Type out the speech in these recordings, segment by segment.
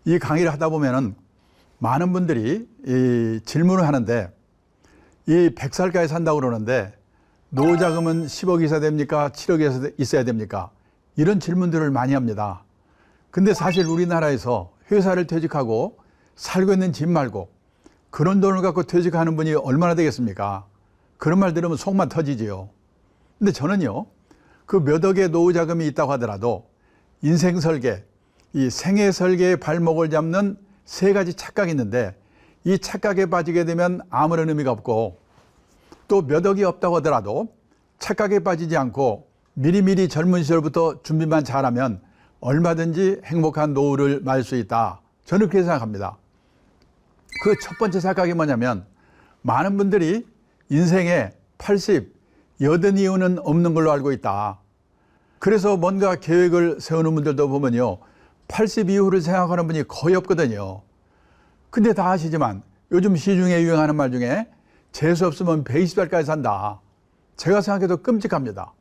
이 강의를 하다 보면은 많은 분들이 이 질문을 하는데, 이 100살까지 산다고 그러는데 노후자금은 10억이 있어야 됩니까? 7억이 있어야 됩니까? 이런 질문들을 많이 합니다. 근데 사실 우리나라에서 회사를 퇴직하고 살고 있는 집 말고 그런 돈을 갖고 퇴직하는 분이 얼마나 되겠습니까? 그런 말 들으면 속만 터지지요. 근데 저는요, 그 몇 억의 노후자금이 있다고 하더라도 인생 설계, 이 생애 설계의 발목을 잡는 세 가지 착각이 있는데, 이 착각에 빠지게 되면 아무런 의미가 없고, 또 몇 억이 없다고 하더라도 착각에 빠지지 않고 미리미리 젊은 시절부터 준비만 잘하면 얼마든지 행복한 노후를 말 수 있다. 저는 그렇게 생각합니다. 그 첫 번째 착각이 뭐냐면, 많은 분들이 인생에 80, 80 이후는 없는 걸로 알고 있다. 그래서 뭔가 계획을 세우는 분들도 보면요, 80 이후를 생각하는 분이 거의 없거든요. 근데 다 아시지만 요즘 시중에 유행하는 말 중에 재수 없으면 120살까지 산다. 제가 생각해도 끔찍합니다.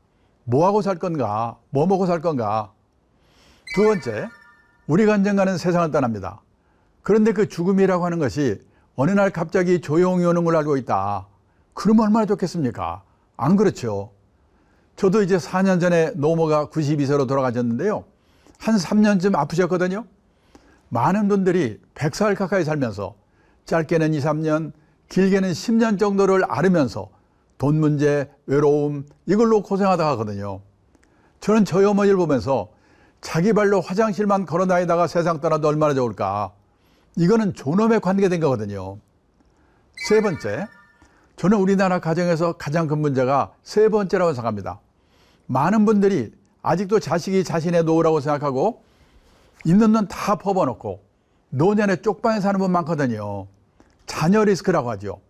뭐하고 살 건가? 뭐 먹고 살 건가? 두 번째, 우리가 언젠가는 세상을 떠납니다. 그런데 그 죽음이라고 하는 것이 어느 날 갑자기 조용히 오는 걸 알고 있다. 그러면 얼마나 좋겠습니까? 안 그렇죠? 저도 이제 4년 전에 노모가 92세로 돌아가셨는데요. 한 3년쯤 아프셨거든요. 많은 분들이 100살 가까이 살면서 짧게는 2, 3년, 길게는 10년 정도를 앓으면서 돈 문제, 외로움, 이걸로 고생하다 가거든요. 저는 저희 어머니를 보면서 자기 발로 화장실만 걸어 다니다가 세상 떠나도 얼마나 좋을까. 이거는 존엄에 관계된 거거든요. 세 번째, 저는 우리나라 가정에서 가장 큰 문제가 세 번째라고 생각합니다. 많은 분들이 아직도 자식이 자신의 노후라고 생각하고 있는 돈 다 퍼부어놓고 노년에 쪽방에 사는 분 많거든요. 자녀 리스크라고 하죠.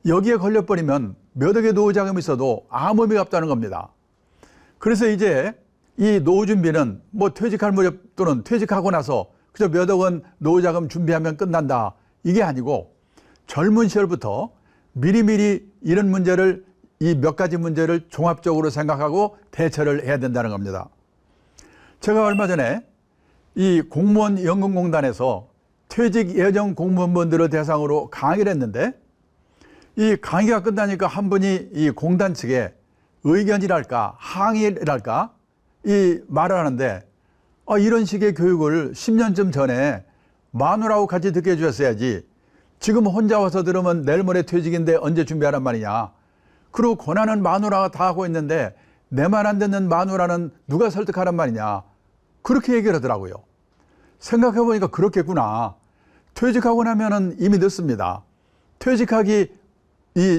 여기에 걸려버리면 몇 억의 노후 자금이 있어도 아무 의미가 없다는 겁니다. 그래서 이제 이 노후 준비는 뭐 퇴직할 무렵 또는 퇴직하고 나서 그저 몇 억은 노후 자금 준비하면 끝난다. 이게 아니고 젊은 시절부터 미리미리 이런 문제를, 이 몇 가지 문제를 종합적으로 생각하고 대처를 해야 된다는 겁니다. 제가 얼마 전에 이 공무원 연금공단에서 퇴직 예정 공무원분들을 대상으로 강의를 했는데, 이 강의가 끝나니까 한 분이 이 공단 측에 의견이랄까 항의랄까 이 말을 하는데, 이런 식의 교육을 10년쯤 전에 마누라하고 같이 듣게 해주셨어야지. 지금 혼자 와서 들으면 내일 모레 퇴직인데 언제 준비하란 말이냐. 그리고 권한은 마누라가 다 하고 있는데 내 말 안 듣는 마누라는 누가 설득하란 말이냐. 그렇게 얘기를 하더라고요. 생각해보니까 그렇겠구나. 퇴직하고 나면은 이미 늦습니다. 퇴직하기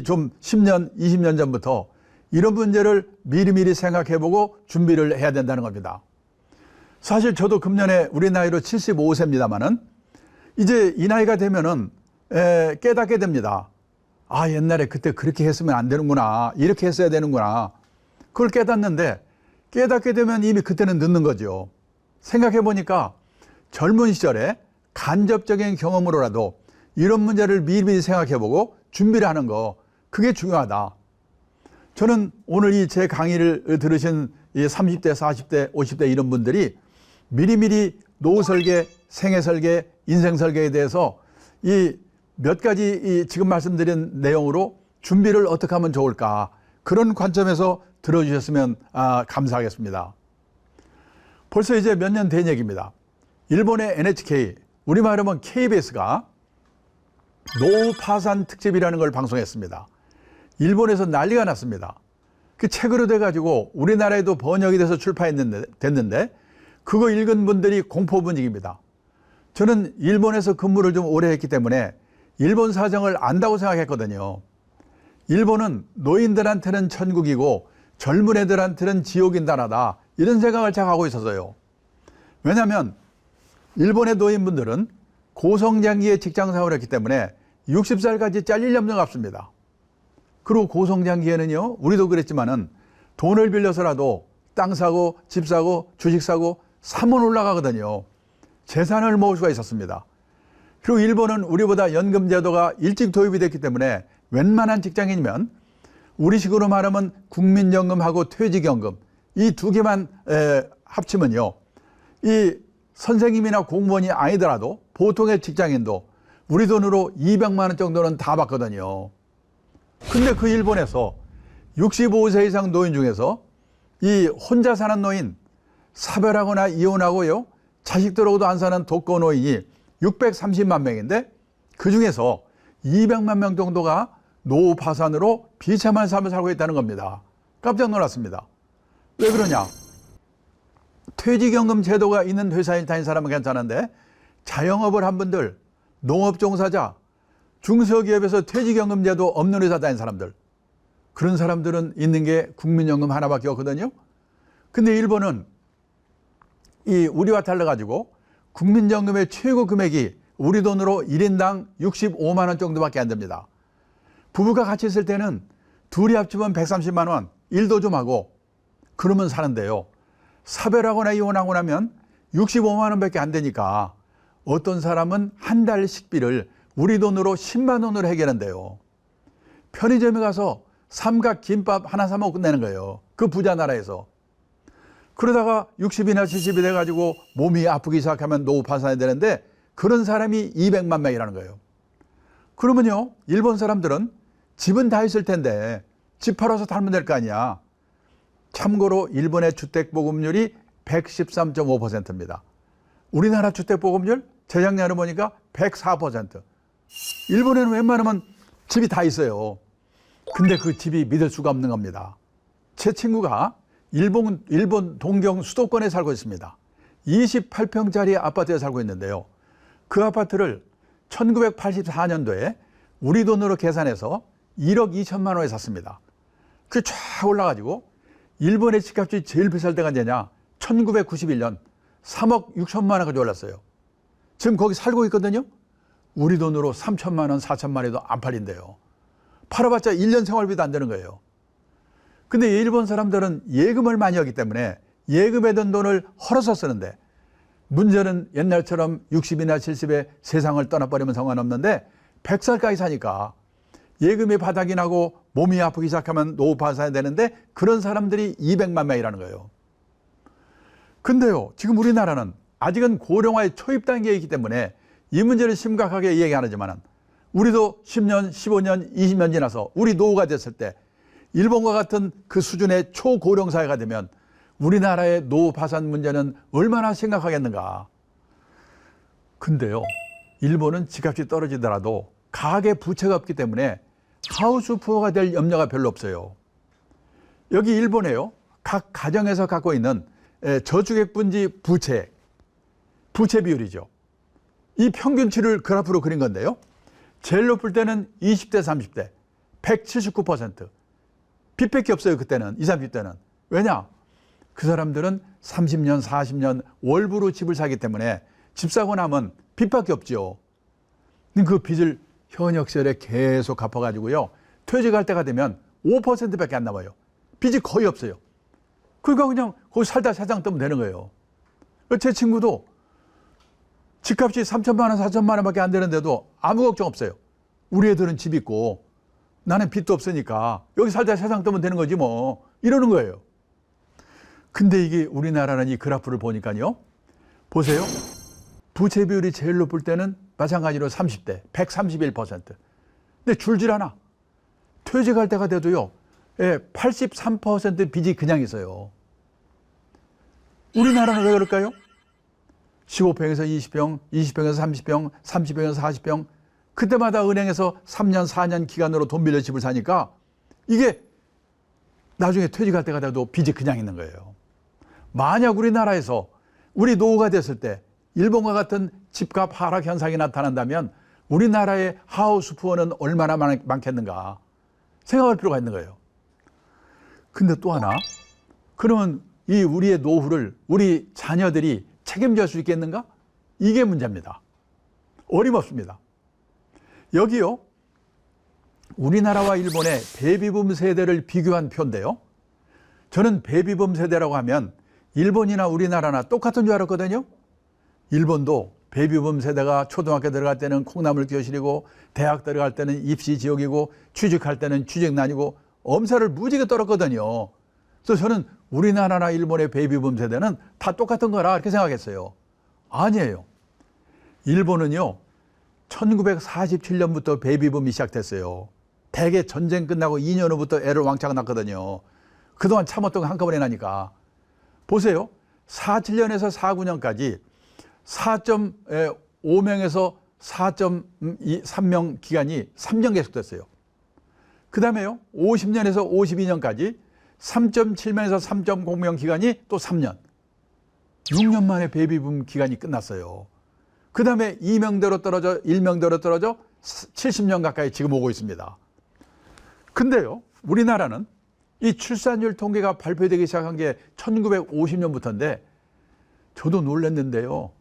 좀 10년, 20년 전부터 이런 문제를 미리미리 생각해보고 준비를 해야 된다는 겁니다. 사실 저도 금년에 우리 나이로 75세입니다만은 이제 이 나이가 되면은 깨닫게 됩니다. 아, 옛날에 그때 그렇게 했으면 안 되는구나. 이렇게 했어야 되는구나. 그걸 깨닫는데, 깨닫게 되면 이미 그때는 늦는 거죠. 생각해 보니까 젊은 시절에 간접적인 경험으로라도 이런 문제를 미리미리 생각해 보고 준비를 하는 거, 그게 중요하다. 저는 오늘 이 제 강의를 들으신 이 30대, 40대, 50대 이런 분들이 미리미리 노후 설계, 생애 설계, 인생 설계에 대해서 이 몇 가지 이 지금 말씀드린 내용으로 준비를 어떻게 하면 좋을까, 그런 관점에서 들어주셨으면 감사하겠습니다. 벌써 이제 몇 년 된 얘기입니다. 일본의 NHK, 우리말로 하면 KBS가 노후 파산 특집이라는 걸 방송했습니다. 일본에서 난리가 났습니다. 그 책으로 돼가지고 우리나라에도 번역이 돼서 됐는데 그거 읽은 분들이 공포 분위기입니다. 저는 일본에서 근무를 좀 오래 했기 때문에 일본 사정을 안다고 생각했거든요. 일본은 노인들한테는 천국이고 젊은 애들한테는 지옥인 나라다, 이런 생각을 제가 하고 있어서요. 왜냐하면 일본의 노인분들은 고성장기에 직장생활을 했기 때문에 60살까지 잘릴 염려가 없습니다. 그리고 고성장기에는요, 우리도 그랬지만은 돈을 빌려서라도 땅 사고 집 사고 주식 사고 사면 올라가거든요. 재산을 모을 수가 있었습니다. 그리고 일본은 우리보다 연금 제도가 일찍 도입이 됐기 때문에 웬만한 직장인이면 우리식으로 말하면 국민연금하고 퇴직연금, 이 두 개만 합치면요, 이 선생님이나 공무원이 아니더라도 보통의 직장인도 우리 돈으로 200만 원 정도는 다 받거든요. 근데 그 일본에서 65세 이상 노인 중에서 이 혼자 사는 노인, 사별하거나 이혼하고요, 자식들하고도 안 사는 독거 노인이 630만 명인데 그 중에서 200만 명 정도가 노후 파산으로 비참한 삶을 살고 있다는 겁니다. 깜짝 놀랐습니다. 왜 그러냐? 퇴직연금 제도가 있는 회사에 다닌 사람은 괜찮은데 자영업을 한 분들, 농업 종사자, 중소기업에서 퇴직연금 제도 없는 회사 다닌 사람들, 그런 사람들은 있는 게 국민연금 하나밖에 없거든요. 근데 일본은 이 우리와 달라가지고 국민연금의 최고 금액이 우리 돈으로 1인당 65만 원 정도밖에 안 됩니다. 부부가 같이 있을 때는 둘이 합치면 130만 원, 일도 좀 하고 그러면 사는데요. 사별하거나 이혼하고 나면 65만 원밖에 안 되니까 어떤 사람은 한 달 식비를 우리 돈으로 10만 원으로 해결한대요. 편의점에 가서 삼각 김밥 하나 사 먹고 끝내는 거예요. 그 부자 나라에서. 그러다가 60이나 70이 돼가지고 몸이 아프기 시작하면 노후 파산이 되는데 그런 사람이 200만 명이라는 거예요. 그러면요, 일본 사람들은 집은 다 있을 텐데 집 팔아서 살면 될 거 아니야. 참고로 일본의 주택보급률이 113.5%입니다. 우리나라 주택보급률 재작년에 보니까 104%. 일본에는 웬만하면 집이 다 있어요. 근데 그 집이 믿을 수가 없는 겁니다. 제 친구가 일본 동경 수도권에 살고 있습니다. 28평짜리 아파트에 살고 있는데요. 그 아파트를 1984년도에 우리 돈으로 계산해서 1억 2천만 원에 샀습니다. 그게 쫙 올라가지고 일본의 집값이 제일 비쌀 때가 언제냐? 1991년 3억 6천만 원까지 올랐어요. 지금 거기 살고 있거든요. 우리 돈으로 3천만 원, 4천만 원에도 안 팔린대요. 팔아봤자 1년 생활비도 안 되는 거예요. 근데 일본 사람들은 예금을 많이 하기 때문에 예금에 든 돈을 헐어서 쓰는데 문제는 옛날처럼 60이나 70에 세상을 떠나버리면 상관없는데 100살까지 사니까 예금이 바닥이 나고 몸이 아프기 시작하면 노후 파산이 되는데 그런 사람들이 200만 명이라는 거예요. 근데요, 지금 우리나라는 아직은 고령화의 초입 단계에 있기 때문에 이 문제를 심각하게 얘기 안 하지만 우리도 10년, 15년, 20년 지나서 우리 노후가 됐을 때 일본과 같은 그 수준의 초고령 사회가 되면 우리나라의 노후 파산 문제는 얼마나 심각하겠는가. 근데요, 일본은 집값이 떨어지더라도 가계 부채가 없기 때문에 하우스 푸어가 될 염려가 별로 없어요. 여기 일본에요, 각 가정에서 갖고 있는 저축액분지 부채 비율이죠. 이 평균치를 그래프로 그린 건데요. 제일 높을 때는 20대, 30대 179%. 빚밖에 없어요. 그때는 20, 30대는. 왜냐? 그 사람들은 30년, 40년 월부로 집을 사기 때문에 집 사고 나면 빚밖에 없죠. 그 빚을 현역 시절에 계속 갚아가지고요, 퇴직할 때가 되면 5%밖에 안 남아요. 빚이 거의 없어요. 그러니까 그냥 거기 살다 세상 뜨면 되는 거예요. 제 친구도 집값이 3천만 원, 4천만 원밖에 안 되는데도 아무 걱정 없어요. 우리 애들은 집 있고 나는 빚도 없으니까 여기 살다 세상 뜨면 되는 거지 뭐, 이러는 거예요. 근데 이게 우리나라는 이 그래프를 보니까요, 보세요. 부채 비율이 제일 높을 때는 마찬가지로 30대 131%. 근데 줄질 않아. 퇴직할 때가 돼도요, 83% 빚이 그냥 있어요. 우리나라는 왜 그럴까요? 15평에서 20평, 20평에서 30평, 30평에서 40평, 그때마다 은행에서 3년, 4년 기간으로 돈 빌려 집을 사니까 이게 나중에 퇴직할 때가 돼도 빚이 그냥 있는 거예요. 만약 우리나라에서 우리 노후가 됐을 때 일본과 같은 집값 하락 현상이 나타난다면 우리나라의 하우스 푸어는 얼마나 많겠는가 생각할 필요가 있는 거예요. 근데 또 하나, 그러면 이 우리의 노후를 우리 자녀들이 책임질 수 있겠는가? 이게 문제입니다. 어림없습니다. 여기요, 우리나라와 일본의 베이비붐 세대를 비교한 표인데요. 저는 베이비붐 세대라고 하면 일본이나 우리나라나 똑같은 줄 알았거든요. 일본도 베이비붐 세대가 초등학교 들어갈 때는 콩나물 교실이고 대학 들어갈 때는 입시 지옥이고 취직할 때는 취직난이고 엄살을 무지개 떨었거든요. 그래서 저는 우리나라나 일본의 베이비붐 세대는 다 똑같은 거라 이렇게 생각했어요. 아니에요. 일본은요, 1947년부터 베이비붐이 시작됐어요. 대개 전쟁 끝나고 2년 후부터 애를 왕창 낳거든요. 그동안 참았던 거 한꺼번에 나니까. 보세요. 47년에서 49년까지 4.5명에서 4.3명 기간이 3년 계속됐어요. 그 다음에요, 50년에서 52년까지 3.7명에서 3.0명 기간이 또 3년. 6년 만에 베이비붐 기간이 끝났어요. 그 다음에 2명대로 떨어져 1명대로 떨어져 70년 가까이 지금 오고 있습니다. 근데요, 우리나라는 이 출산율 통계가 발표되기 시작한 게 1950년부터인데 저도 놀랐는데요.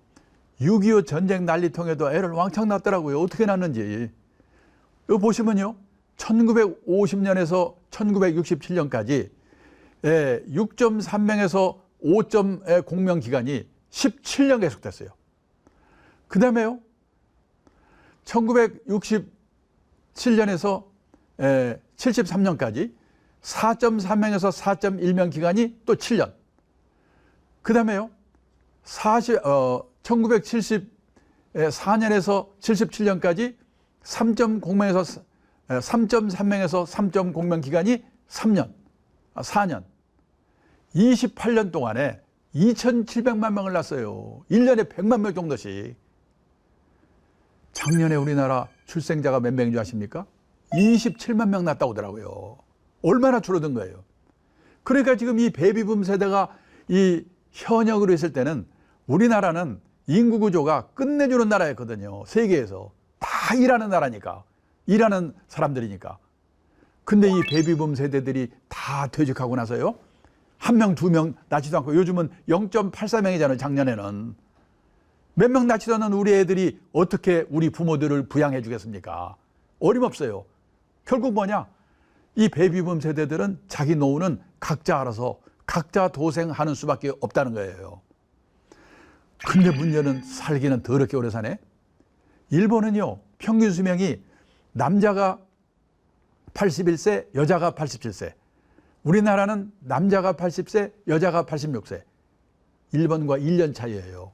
6.25 전쟁 난리통에도 애를 왕창 낳더라고요. 어떻게 낳는지. 여기 보시면요. 1950년에서 1967년까지 6.3명에서 5.0명 기간이 17년 계속됐어요. 그 다음에요. 1967년에서 73년까지 4.3명에서 4.1명 기간이 또 7년. 그 다음에요. 1974년에서 77년까지 3.0명에서 3.3명에서 3.0명 기간이 3년, 4년. 28년 동안에 2,700만 명을 낳았어요. 1년에 100만 명 정도씩. 작년에 우리나라 출생자가 몇 명인 줄 아십니까? 27만 명 낳았다고 하더라고요. 얼마나 줄어든 거예요. 그러니까 지금 이 베이비붐 세대가 이 현역으로 있을 때는 우리나라는 인구 구조가 끝내주는 나라였거든요. 세계에서. 다 일하는 나라니까. 일하는 사람들이니까. 근데 이 베이비붐 세대들이 다 퇴직하고 나서요. 1명, 2명 낳지도 않고 요즘은 0.84명이잖아요. 작년에는. 몇 명 낳지도 않는 우리 애들이 어떻게 우리 부모들을 부양해 주겠습니까? 어림없어요. 결국 뭐냐? 이 베이비붐 세대들은 자기 노후는 각자 알아서 각자 도생하는 수밖에 없다는 거예요. 근데 문제는 살기는 더럽게 오래 사네. 일본은요, 평균 수명이 남자가 81세, 여자가 87세. 우리나라는 남자가 80세, 여자가 86세. 일본과 1년 차이예요.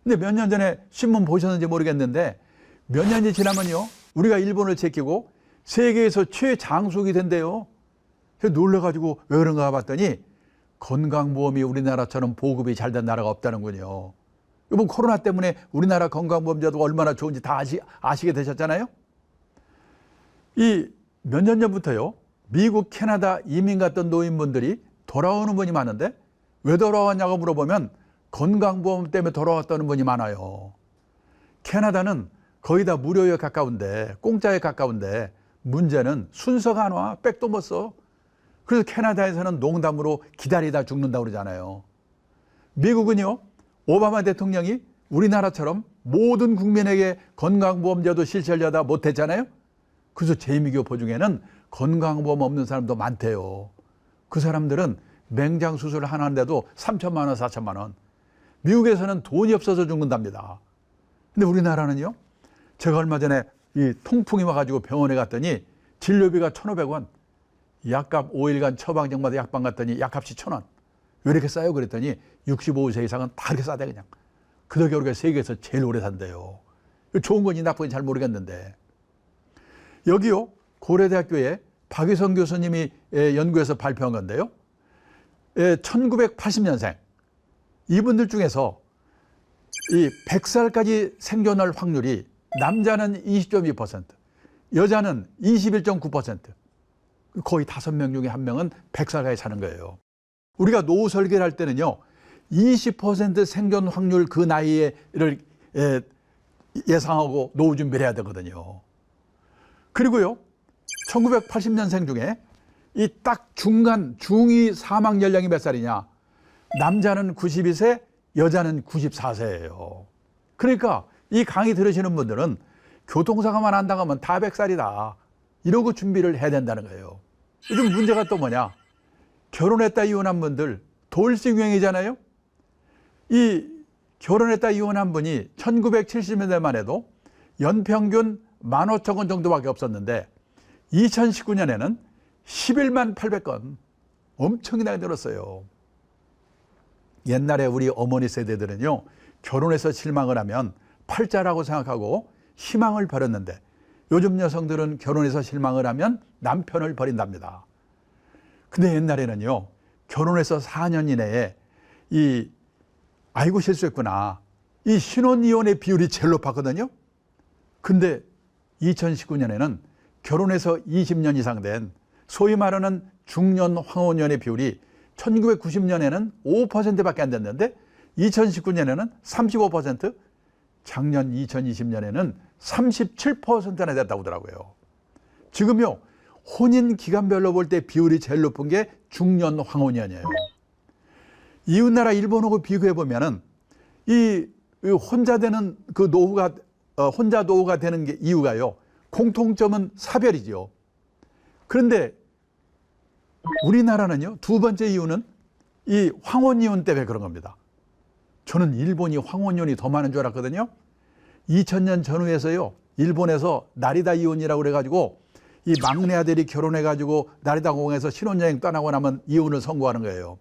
근데 몇 년 전에 신문 보셨는지 모르겠는데 몇 년이 지나면요, 우리가 일본을 제끼고 세계에서 최장수국이 된대요. 그래서 놀라가지고 왜 그런가 봤더니 건강보험이 우리나라처럼 보급이 잘 된 나라가 없다는군요. 이번 코로나 때문에 우리나라 건강보험제도가 얼마나 좋은지 다 아시게 되셨잖아요. 이 몇 년 전부터요, 미국, 캐나다 이민 갔던 노인분들이 돌아오는 분이 많은데 왜 돌아왔냐고 물어보면 건강보험 때문에 돌아왔다는 분이 많아요. 캐나다는 거의 다 무료에 가까운데, 공짜에 가까운데 문제는 순서가 안 와. 백도 못 써. 그래서 캐나다에서는 농담으로 기다리다 죽는다고 그러잖아요. 미국은요, 오바마 대통령이 우리나라처럼 모든 국민에게 건강보험제도 실시하려다 못했잖아요. 그래서 재미교포 중에는 건강보험 없는 사람도 많대요. 그 사람들은 맹장 수술을 하나 하는데도 3천만 원, 4천만 원. 미국에서는 돈이 없어서 죽는답니다. 근데 우리나라는요, 제가 얼마 전에 이 통풍이 와가지고 병원에 갔더니 진료비가 1,500원. 약값 5일간 처방전마다 약방 갔더니 약값이 1,000원. 왜 이렇게 싸요? 그랬더니 65세 이상은 다 이렇게 싸대 그냥. 그 덕에 우리가 세계에서 제일 오래 산대요. 좋은 건지 나쁜 건지 잘 모르겠는데. 여기요, 고려대학교에 박유성 교수님이 연구해서 발표한 건데요. 1980년생. 이분들 중에서 이 100살까지 생존할 확률이 남자는 20.2%, 여자는 21.9%. 거의 5명 중에 1명은 100살까지 사는 거예요. 우리가 노후 설계를 할 때는요, 20% 생존 확률 그 나이를 예상하고 노후 준비를 해야 되거든요. 그리고요, 1980년생 중에 이 딱 중간 중위 사망 연령이 몇 살이냐? 남자는 92세, 여자는 94세예요. 그러니까 이 강의 들으시는 분들은 교통사고만 안 당하면 다 100살이다. 이러고 준비를 해야 된다는 거예요. 요즘 문제가 또 뭐냐? 결혼했다 이혼한 분들 돌싱 유행이잖아요. 이 결혼했다 이혼한 분이 1970년대만 해도 연평균 15,000건 정도밖에 없었는데 2019년에는 11만 800건. 엄청나게 늘었어요. 옛날에 우리 어머니 세대들은요, 결혼해서 실망을 하면 팔자라고 생각하고 희망을 버렸는데 요즘 여성들은 결혼해서 실망을 하면 남편을 버린답니다. 근데 옛날에는요, 결혼해서 4년 이내에 아이고 실수했구나, 이 신혼이혼의 비율이 제일 높았거든요. 근데 2019년에는 결혼해서 20년 이상 된 소위 말하는 중년 황혼연의 비율이 1990년에는 5%밖에 안 됐는데 2019년에는 35%, 작년 2020년에는 37%나 됐다고 하더라고요. 지금요, 혼인 기간별로 볼 때 비율이 제일 높은 게 중년 황혼연이에요. 이웃나라 일본하고 비교해 보면은 이 혼자 되는 그 노후가 혼자 노후가 되는 게 이유가요, 공통점은 사별이죠. 그런데 우리나라는요, 두 번째 이유는 이 황혼이혼 때문에 그런 겁니다. 저는 일본이 황혼이혼이 더 많은 줄 알았거든요. 2000년 전후에서요, 일본에서 나리다 이혼이라고 그래가지고 이 막내 아들이 결혼해가지고 나리다 공항에서 신혼여행 떠나고 나면 이혼을 선고하는 거예요,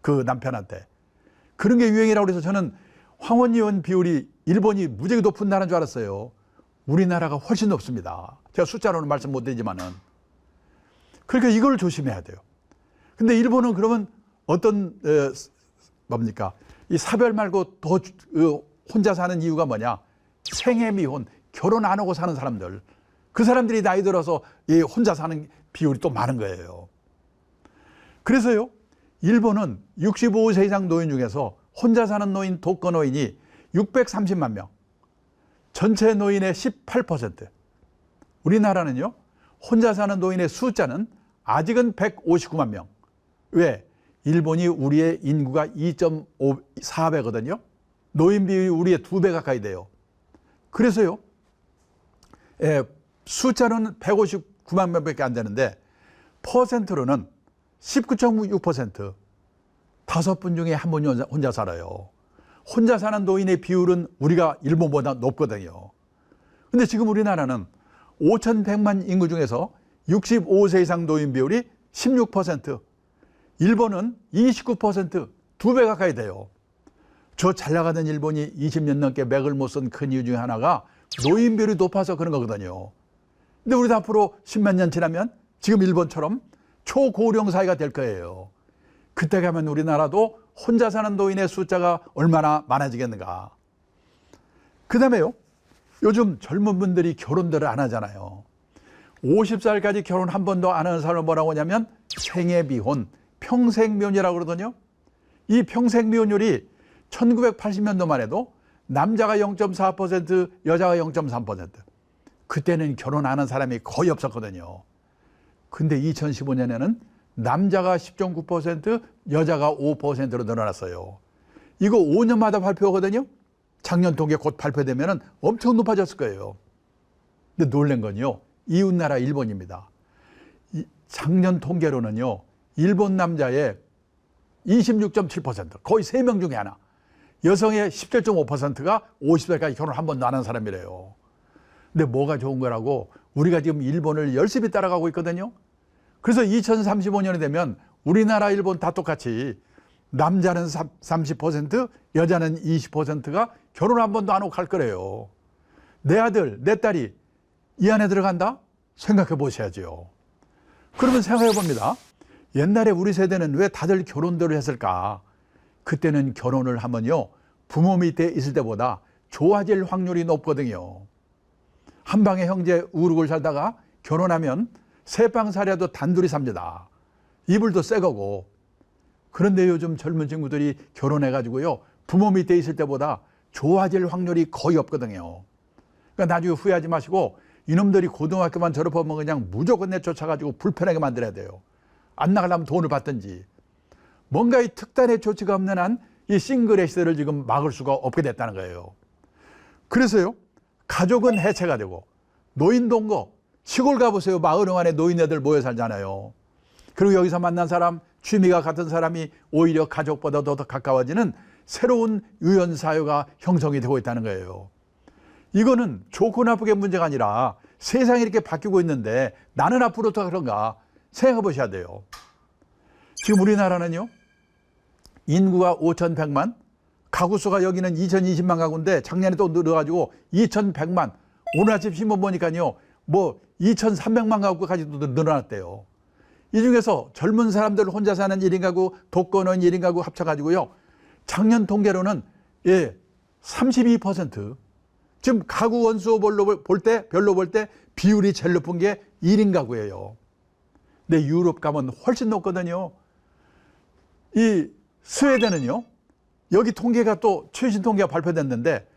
그 남편한테. 그런 게 유행이라고 해서 저는 황혼이혼 비율이 일본이 무지하게 높은 나라인 줄 알았어요. 우리나라가 훨씬 높습니다. 제가 숫자로는 말씀 못 드리지만은. 그러니까 이걸 조심해야 돼요. 근데 일본은 그러면 어떤 뭡니까? 이 사별 말고 더 혼자 사는 이유가 뭐냐? 생애 미혼, 결혼 안 하고 사는 사람들. 그 사람들이 나이 들어서 이 혼자 사는 비율이 또 많은 거예요. 그래서요, 일본은 65세 이상 노인 중에서 혼자 사는 노인, 독거 노인이 630만 명, 전체 노인의 18%. 우리나라는요, 혼자 사는 노인의 숫자는 아직은 159만 명. 왜? 일본이 우리의 인구가 2.4배거든요. 노인 비율이 우리의 2배 가까이 돼요. 그래서요, 숫자는 159만 명밖에 안 되는데 퍼센트로는 19.6%, 5분 중에 한 분이 혼자 살아요. 혼자 사는 노인의 비율은 우리가 일본보다 높거든요. 근데 지금 우리나라는 5,100만 인구 중에서 65세 이상 노인 비율이 16%, 일본은 29%, 2배 가까이 돼요. 저 잘 나가던 일본이 20년 넘게 맥을 못 쓴 큰 이유 중에 하나가 노인 비율이 높아서 그런 거거든요. 근데 우리도 앞으로 10몇 년 지나면 지금 일본처럼 초고령 사회가 될 거예요. 그때 가면 우리나라도 혼자 사는 노인의 숫자가 얼마나 많아지겠는가. 그 다음에요, 요즘 젊은 분들이 결혼들을 안 하잖아요. 50살까지 결혼 한 번도 안 하는 사람을 뭐라고 하냐면 생애비혼, 평생미혼이라고 그러거든요. 이 평생미혼율이 1980년도만 해도 남자가 0.4%, 여자가 0.3%. 그때는 결혼 안 한 사람이 거의 없었거든요. 근데 2015년에는 남자가 10.9%, 여자가 5%로 늘어났어요. 이거 5년마다 발표하거든요. 작년 통계 곧 발표되면 엄청 높아졌을 거예요. 근데 놀란 건요, 이웃나라 일본입니다. 작년 통계로는요, 일본 남자의 26.7%, 거의 3명 중에 하나, 여성의 17.5%가 50살까지 결혼 한 번도 안 한 사람이래요. 근데 뭐가 좋은 거라고, 우리가 지금 일본을 열심히 따라가고 있거든요. 그래서 2035년이 되면 우리나라, 일본 다 똑같이 남자는 30%, 여자는 20%가 결혼 한 번도 안 하고 갈 거래요. 내 아들, 내 딸이 이 안에 들어간다? 생각해 보셔야죠. 그러면 생각해 봅니다. 옛날에 우리 세대는 왜 다들 결혼들을 했을까? 그때는 결혼을 하면요, 부모 밑에 있을 때보다 좋아질 확률이 높거든요. 한 방에 형제 우르골 살다가 결혼하면 세 방 살아도 단둘이 삽니다. 이불도 새 거고. 그런데 요즘 젊은 친구들이 결혼해가지고요, 부모 밑에 있을 때보다 좋아질 확률이 거의 없거든요. 그러니까 나중에 후회하지 마시고, 이놈들이 고등학교만 졸업하면 그냥 무조건 내쫓아가지고 불편하게 만들어야 돼요. 안 나가려면 돈을 받든지. 뭔가 이 특단의 조치가 없는 한 이 싱글의 시대를 지금 막을 수가 없게 됐다는 거예요. 그래서요, 가족은 해체가 되고, 노인동거, 시골 가보세요. 마을 안에 노인네들 모여 살잖아요. 그리고 여기서 만난 사람, 취미가 같은 사람이 오히려 가족보다 더 가까워지는 새로운 유연사회가 형성이 되고 있다는 거예요. 이거는 좋고 나쁘게 문제가 아니라 세상이 이렇게 바뀌고 있는데 나는 앞으로 더 그런가 생각해 보셔야 돼요. 지금 우리나라는요, 인구가 5,100만, 가구 수가 여기는 2020만 가구인데 작년에 또 늘어가지고 2100만. 오늘 아침 신문 보니까요, 뭐 2300만 가구까지도 늘어났대요. 이 중에서 젊은 사람들 혼자 사는 1인 가구, 독거노인 1인 가구 합쳐가지고요, 작년 통계로는 32%. 지금 가구 원수 별로 볼 때 비율이 제일 높은 게 1인 가구예요. 근데 유럽 가면 훨씬 높거든요. 이 스웨덴은요, 여기 통계가 또 최신 통계가 발표됐는데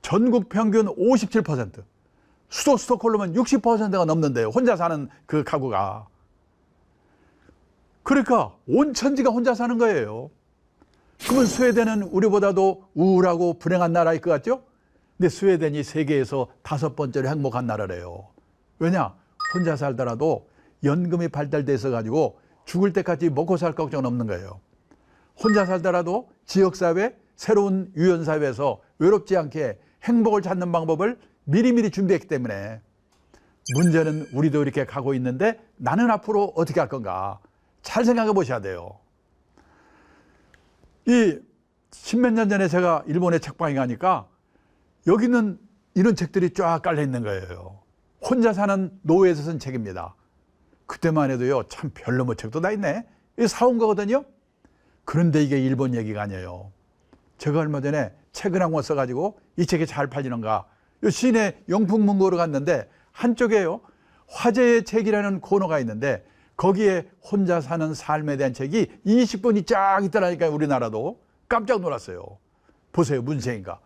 전국 평균 57%, 수도 스톡홀름은 60%가 넘는데요. 혼자 사는 그 가구가. 그러니까 온 천지가 혼자 사는 거예요. 그러면 스웨덴은 우리보다도 우울하고 불행한 나라일 것 같죠? 근데 스웨덴이 세계에서 5번째로 행복한 나라래요. 왜냐? 혼자 살더라도 연금이 발달돼 있어가지고 죽을 때까지 먹고 살 걱정은 없는 거예요. 혼자 살더라도 지역사회, 새로운 유연사회에서 외롭지 않게 행복을 찾는 방법을 미리미리 준비했기 때문에, 문제는 우리도 이렇게 가고 있는데 나는 앞으로 어떻게 할 건가 잘 생각해 보셔야 돼요. 이 십몇 년 전에 제가 일본에 책방에 가니까 여기는 이런 책들이 쫙 깔려 있는 거예요. 혼자 사는 노예에서 쓴 책입니다. 그때만 해도요, 참 별로 책도 다 있네. 이거 사온 거거든요. 그런데 이게 일본 얘기가 아니에요. 제가 얼마 전에 책을 한 권 써가지고 이 책이 잘 팔리는가, 이 시내 용품문고로 갔는데 한쪽에요, 화제의 책이라는 코너가 있는데 거기에 혼자 사는 삶에 대한 책이 20권이 쫙 있더라니까요. 우리나라도 깜짝 놀랐어요. 보세요, 문세인가.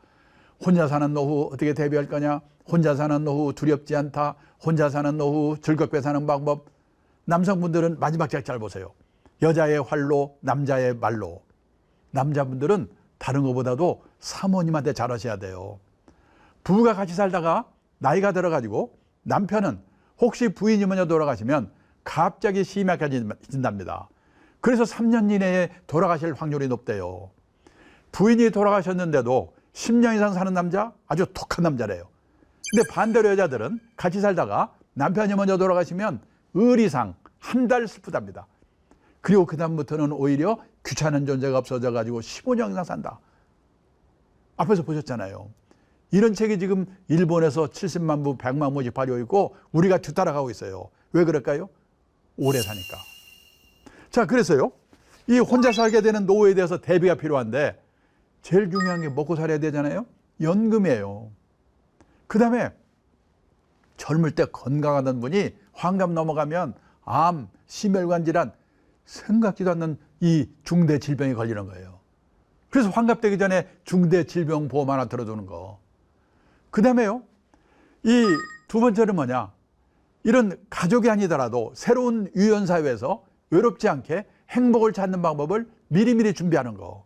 혼자 사는 노후 어떻게 대비할 거냐, 혼자 사는 노후 두렵지 않다, 혼자 사는 노후 즐겁게 사는 방법. 남성분들은 마지막 책 잘 보세요. 여자의 활로, 남자의 말로. 남자분들은 다른 것보다도 사모님한테 잘하셔야 돼요. 부부가 같이 살다가 나이가 들어가지고 남편은 혹시 부인이 먼저 돌아가시면 갑자기 심약해진답니다. 그래서 3년 이내에 돌아가실 확률이 높대요. 부인이 돌아가셨는데도 10년 이상 사는 남자, 아주 독한 남자래요. 근데 반대로 여자들은 같이 살다가 남편이 먼저 돌아가시면 의리상 한 달 슬프답니다. 그리고 그 다음부터는 오히려 귀찮은 존재가 없어져가지고 15년 이상 산다. 앞에서 보셨잖아요. 이런 책이 지금 일본에서 70만 부, 100만 부씩 발효 있고 우리가 뒤따라가고 있어요. 왜 그럴까요? 오래 사니까. 자, 그래서요, 이 혼자 살게 되는 노후에 대해서 대비가 필요한데 제일 중요한 게 먹고 살아야 되잖아요. 연금이에요. 그 다음에 젊을 때 건강하던 분이 환갑 넘어가면 암, 심혈관 질환, 생각지도 않는 이 중대 질병에 걸리는 거예요. 그래서 환갑 되기 전에 중대 질병 보험 하나 들어두는 거. 그 다음에요, 이 두 번째는 뭐냐, 이런 가족이 아니더라도 새로운 유연사회에서 외롭지 않게 행복을 찾는 방법을 미리미리 준비하는 거.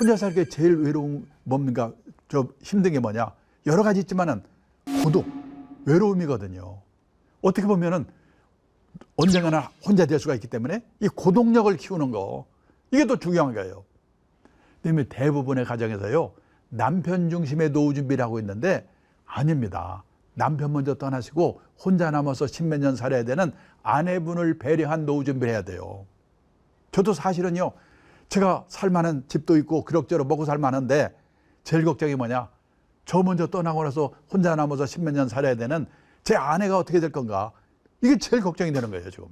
혼자 살기 제일 외로운 뭡니까? 힘든 게 뭐냐? 여러 가지 있지만은 고독, 외로움이거든요. 어떻게 보면은 언젠가나 혼자 될 수가 있기 때문에 이 고독력을 키우는 거, 이게 더 중요한 거예요. 그다음에 대부분의 가정에서요, 남편 중심의 노후 준비를 하고 있는데 아닙니다. 남편 먼저 떠나시고 혼자 남아서 십몇 년 살아야 되는 아내분을 배려한 노후 준비를 해야 돼요. 저도 사실은요, 제가 살만한 집도 있고 그럭저럭 먹고 살만한데 제일 걱정이 뭐냐, 저 먼저 떠나고 나서 혼자 남아서 십몇 년 살아야 되는 제 아내가 어떻게 될 건가, 이게 제일 걱정이 되는 거예요. 지금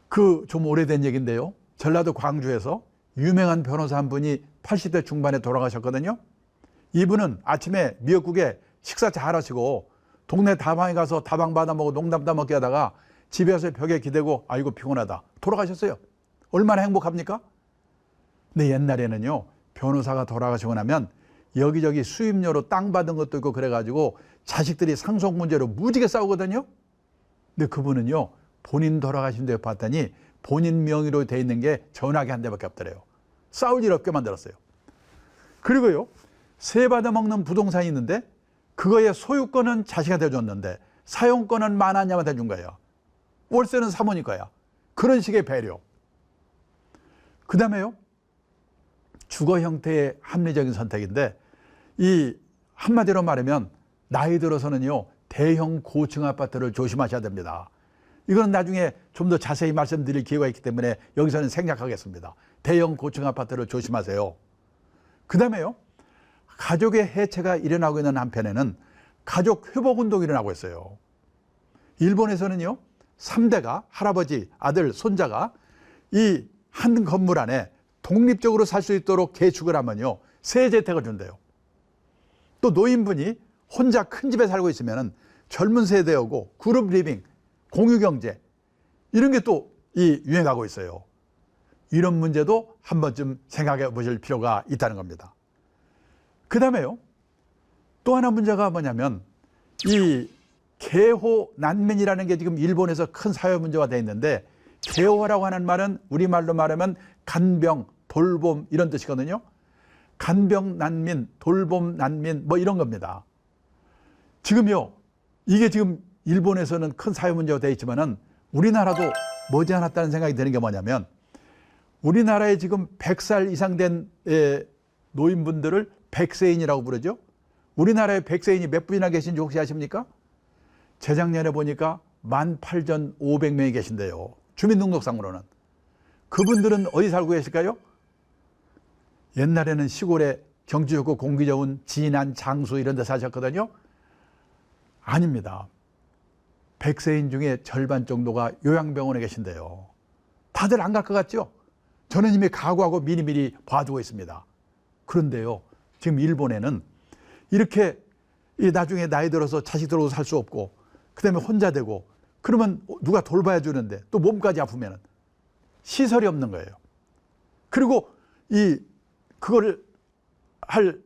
그 좀 오래된 얘기인데요, 전라도 광주에서 유명한 변호사 한 분이 80대 중반에 돌아가셨거든요. 이분은 아침에 미역국에 식사 잘 하시고 동네 다방에 가서 다방 받아 먹고 농담 따먹게 하다가 집에 와서 벽에 기대고 아이고 피곤하다 돌아가셨어요. 얼마나 행복합니까? 근데 옛날에는요, 변호사가 돌아가시고 나면 여기저기 수임료로 땅 받은 것도 있고 그래가지고 자식들이 상속 문제로 무지개 싸우거든요. 근데 그분은요, 본인 돌아가신 데 봤더니 본인 명의로 돼 있는 게 전화기 한 대밖에 없더래요. 싸울 일 없게 만들었어요. 그리고요, 세 받아먹는 부동산이 있는데 그거의 소유권은 자식한테 줬는데 사용권은 만화냐한테 준 거예요. 월세는 사모님 거야. 그런 식의 배려. 그 다음에요, 주거 형태의 합리적인 선택인데, 이 한마디로 말하면 나이 들어서는요, 대형 고층 아파트를 조심하셔야 됩니다. 이거는 나중에 좀 더 자세히 말씀드릴 기회가 있기 때문에 여기서는 생략하겠습니다. 대형 고층 아파트를 조심하세요. 그 다음에요, 가족의 해체가 일어나고 있는 한편에는 가족 회복 운동이 일어나고 있어요. 일본에서는요, 3대가 할아버지, 아들, 손자가 이 한 건물 안에 독립적으로 살 수 있도록 개축을 하면요, 세제택을 준대요. 또 노인분이 혼자 큰 집에 살고 있으면 젊은 세대하고 그룹 리빙, 공유경제, 이런 게 또 유행하고 있어요. 이런 문제도 한 번쯤 생각해 보실 필요가 있다는 겁니다. 그 다음에요, 또 하나 문제가 뭐냐면 이 개호 난민이라는 게 지금 일본에서 큰 사회 문제가 되어 있는데, 개호라고 하는 말은 우리말로 말하면 간병, 돌봄 이런 뜻이거든요. 간병 난민, 돌봄 난민 뭐 이런 겁니다. 지금요, 이게 지금 일본에서는 큰 사회 문제가 되어 있지만은 우리나라도 머지않았다는 생각이 드는 게 뭐냐면, 우리나라에 지금 100살 이상 된 노인분들을 백세인이라고 부르죠. 우리나라에 백세인이 몇 분이나 계신지 혹시 아십니까? 재작년에 보니까 18,500명이 계신데요. 주민등록상으로는. 그분들은 어디 살고 계실까요? 옛날에는 시골에 경치 좋고 공기 좋은 진안, 장수 이런 데 사셨거든요. 아닙니다. 백세인 중에 절반 정도가 요양병원에 계신데요. 다들 안 갈 것 같죠? 저는 이미 각오하고 미리미리 봐두고 있습니다. 그런데요, 지금 일본에는 이렇게 나중에 나이 들어서 자식들하고 살 수 없고, 그 다음에 혼자 되고, 그러면 누가 돌봐야 주는데 또 몸까지 아프면 시설이 없는 거예요. 그리고 그거를 할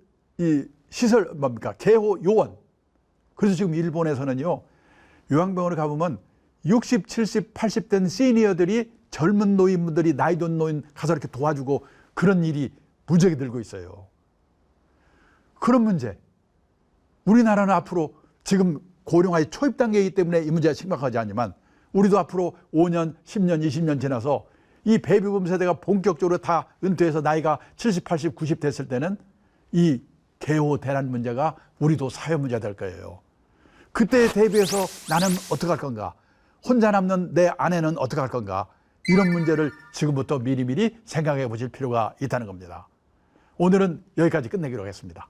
시설 뭡니까? 개호 요원. 그래서 지금 일본에서는요, 요양병원에 가보면 60, 70, 80 된 시니어들이 젊은 노인분들이 나이 든 노인 가서 이렇게 도와주고 그런 일이 무지하게 늘고 있어요. 그런 문제. 우리나라는 앞으로 지금 고령화의 초입 단계이기 때문에 이 문제가 심각하지 않지만, 우리도 앞으로 5년, 10년, 20년 지나서 이 베이비붐 세대가 본격적으로 다 은퇴해서 나이가 70, 80, 90 됐을 때는 이 개호 대란 문제가 우리도 사회 문제가 될 거예요. 그때에 대비해서 나는 어떻게 할 건가? 혼자 남는 내 아내는 어떻게 할 건가? 이런 문제를 지금부터 미리미리 생각해 보실 필요가 있다는 겁니다. 오늘은 여기까지 끝내기로 하겠습니다.